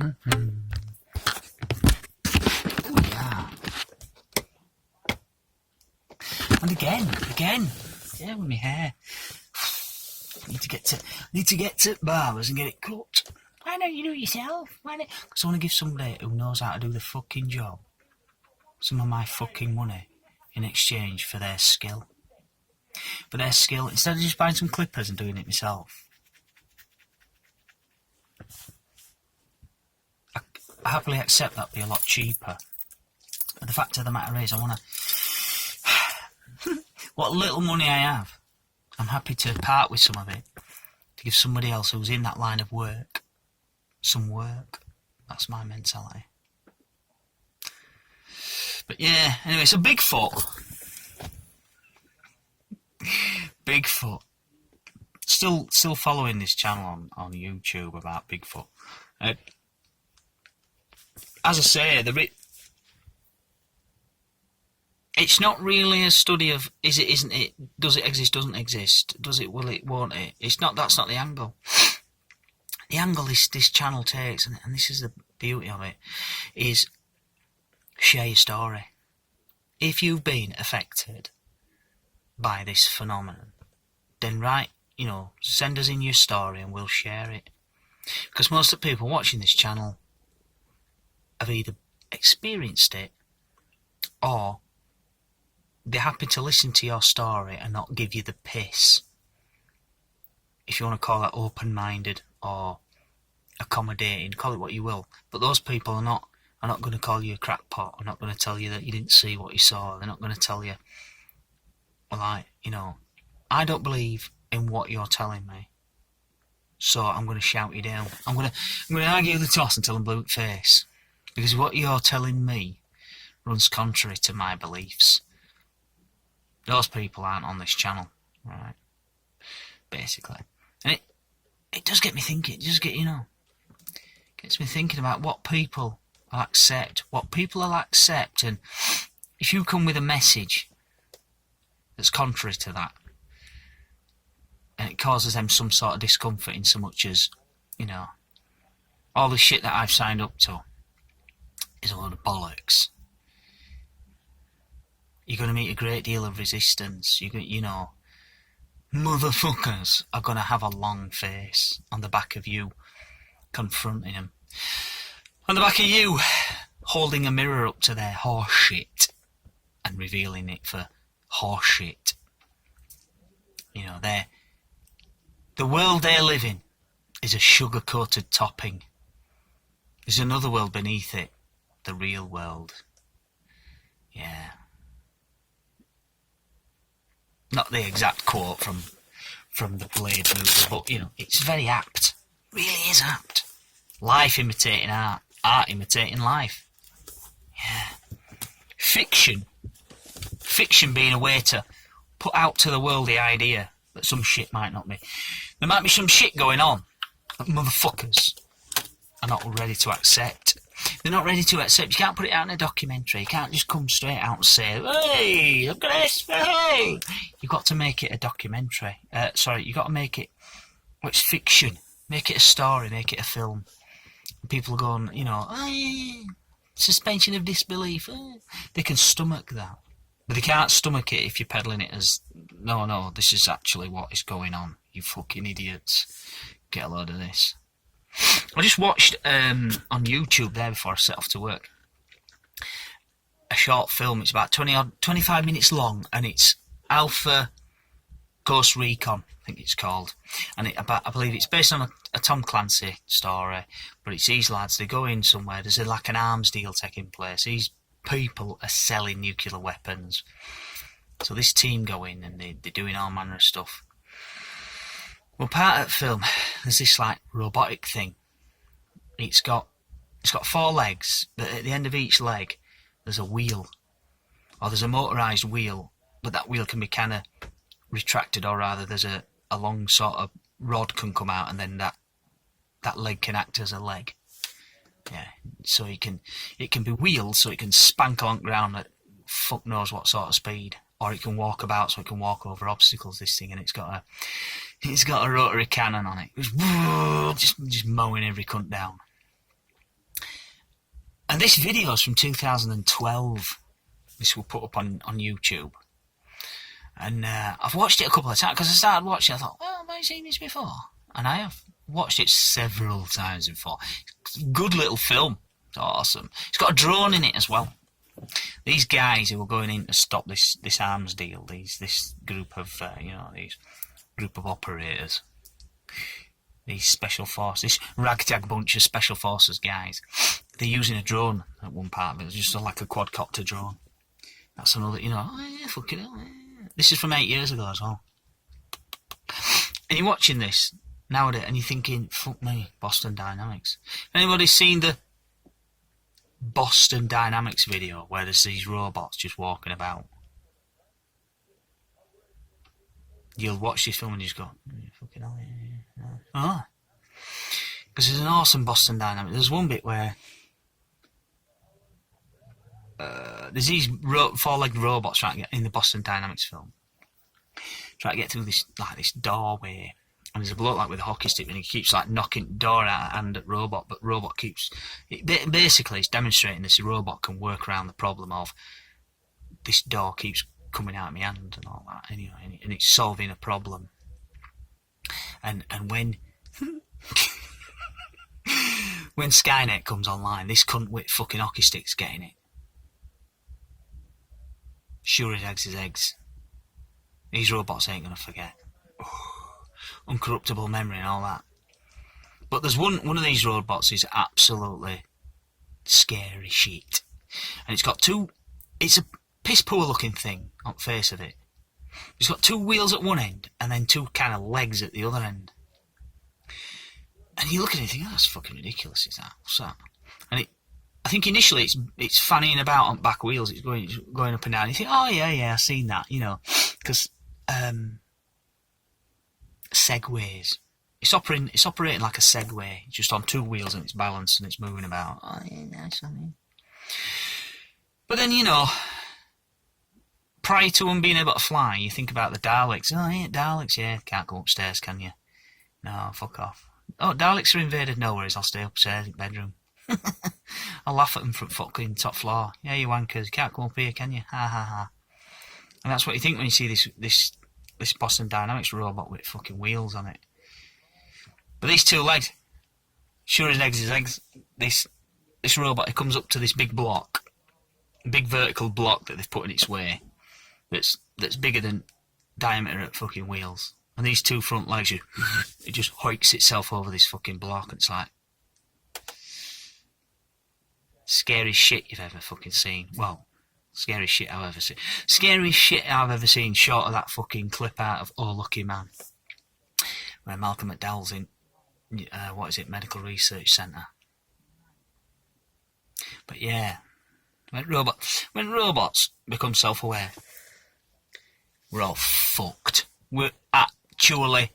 Oh yeah. And again. Yeah, with my hair. Need to get to barbers and get it cut. Why don't you do it yourself? Because I want to give somebody who knows how to do the fucking job some of my fucking money in exchange for their skill. Instead of just buying some clippers and doing it myself, I happily accept that be a lot cheaper. But the fact of the matter is, I want to... what little money I have, I'm happy to part with some of it to give somebody else who's in that line of work some work. That's my mentality. But yeah, anyway, so Bigfoot. Still following this channel on YouTube about Bigfoot. As I say, it's not really a study of is it, isn't it, does it exist, doesn't exist, does it, will it, won't it. That's not the angle. The angle this channel takes, and this is the beauty of it, is share your story. If you've been affected by this phenomenon, then send us in your story and we'll share it. Because most of the people watching this channel have either experienced it or they're happy to listen to your story and not give you the piss. If you want to call that open-minded or accommodating, call it what you will. But those people are not going to call you a crackpot. Are not going to tell you that you didn't see what you saw. They're not going to tell you, I don't believe in what you're telling me, so I'm going to shout you down. I'm going to argue the toss until I'm blue in the face, because what you're telling me runs contrary to my beliefs. Those people aren't on this channel, right? Basically, and it does get me thinking. It just gets me thinking about what people will accept, and if you come with a message that's contrary to that, and it causes them some sort of discomfort in so much as, all the shit that I've signed up to is a load of bollocks, you're going to meet a great deal of resistance. Motherfuckers are going to have a long face on the back of you confronting them. On the back of you holding a mirror up to their horse shit and revealing it for horse shit. The world they live in is a sugar-coated topping. There's another world beneath it, the real world. Yeah. Not the exact quote from the Blade movie, but, it's very apt. Really is apt. Life imitating art. Art imitating life. Yeah. Fiction being a way to put out to the world the idea that some shit might not be. There might be some shit going on that motherfuckers are not ready to accept. They're not ready to accept. You can't put it out in a documentary. You can't just come straight out and say, hey, look at this, hey. You've got to make it a documentary. You've got to make it, it's fiction. Make it a story, make it a film. And people are going, suspension of disbelief. They can stomach that. But they can't stomach it if you're peddling it as, no, this is actually what is going on. You fucking idiots. Get a load of this. I just watched on YouTube there before I set off to work a short film. It's about 25 minutes long, and it's Alpha Ghost Recon, I think it's called. And I believe it's based on a Tom Clancy story, but it's these lads, they go in somewhere, there's like an arms deal taking place. These people are selling nuclear weapons. So this team go in and they're doing all manner of stuff. Well, part of the film, there's this like robotic thing. It's got 4 legs, but at the end of each leg there's a wheel, or there's a motorised wheel, but that wheel can be kind of retracted, or rather there's a long sort of rod can come out, and then that leg can act as a leg. Yeah, so it can be wheeled so it can spank along the ground at fuck knows what sort of speed, or it can walk about so it can walk over obstacles, this thing, and it's got a rotary cannon on it. It's just mowing every cunt down. this video is from 2012. This will put up on YouTube. And I've watched it a couple of times, because I started watching it, I thought, well, have I seen this before? And I have watched it several times before. It's a good little film. It's awesome. It's got a drone in it as well. These guys who were going in to stop this arms deal, this group of, these group of operators, these special forces, this ragtag bunch of special forces guys, they're using a drone at one part, but it's just like a quadcopter drone. That's another, fucking hell. This is from 8 years ago as well. And you're watching this nowadays and you're thinking, fuck me, Boston Dynamics. Anybody seen the Boston Dynamics video where there's these robots just walking about? You'll watch this film and you just go, fucking hell, yeah. Oh. Because there's an awesome Boston Dynamics. There's one bit where there's these four-legged robots trying to get in the Boston Dynamics film. Try to get through this doorway, and there's a bloke with a hockey stick, and he keeps knocking the door out of hand at robot, but robot keeps. Basically, it's demonstrating this robot can work around the problem of this door keeps coming out of my hand and all that. Anyway, and it's solving a problem. And when when Skynet comes online, this cunt with fucking hockey stick's getting it. Sure as eggs is eggs. These robots ain't gonna forget. Uncorruptible memory and all that. But there's one of these robots is absolutely scary shit. And it's a piss poor looking thing on the face of it. It's got two wheels at one end and then two kind of legs at the other end. And you look at it and think, oh, that's fucking ridiculous, is that? What's that? And I think initially it's fannying about on back wheels, it's going up and down. You think, oh yeah, I've seen that, because segways. It's operating like a Segway, just on two wheels and it's balanced and it's moving about. Oh yeah, that's something. But then prior to them being able to fly, you think about the Daleks. Oh yeah, Daleks, yeah, can't go upstairs, can you? No, fuck off. Oh, Daleks are invaded. No worries, I'll stay upstairs in the bedroom. I'll laugh at them from fucking top floor. Yeah, you wankers, can't come up here, can you? Ha ha ha. And that's what you think when you see this Boston Dynamics robot with fucking wheels on it. But these two legs, sure as eggs is eggs, this robot, it comes up to this big vertical block that they've put in its way, that's bigger than diameter at fucking wheels. And these two front legs, it just hoiks itself over this fucking block, and it's like scary shit you've ever fucking seen. Well, scary shit I've ever seen. Scariest shit I've ever seen, short of that fucking clip out of Oh Lucky Man, where Malcolm McDowell's in, Medical Research Centre. But yeah, when robots become self-aware, we're all fucked. We're actually